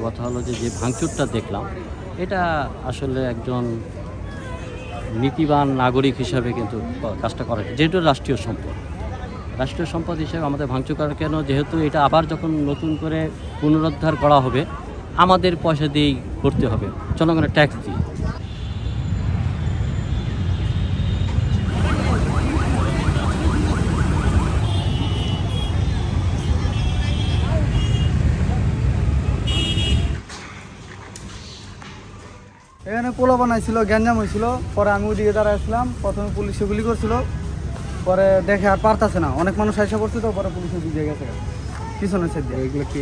কথা হলো যে ভাঙচুরটা দেখলাম এটা আসলে একজন নীতিবান নাগরিক হিসাবে কিন্তু কাজটা করা, যেহেতু রাষ্ট্রীয় সম্পদ হিসেবে আমাদের ভাঙচুর করার কেন, যেহেতু এটা আবার যখন নতুন করে পুনরুদ্ধার করা হবে আমাদের পয়সা দিয়েই করতে হবে, জনগণের ট্যাক্স দিয়ে। এখানে পোলা বানাইছিল, গ্যাঞ্জাম হয়েছিল, পরে আমি ওইদিকে দাঁড়াইছিলাম, প্রথমে পুলিশে গুলি করছিল, পরে দেখে আর পারতাছে না, অনেক মানুষ আইসা করছে, তো পরে পুলিশের দিকে গেছে পিছনের সাইড দিয়ে। এগুলো কি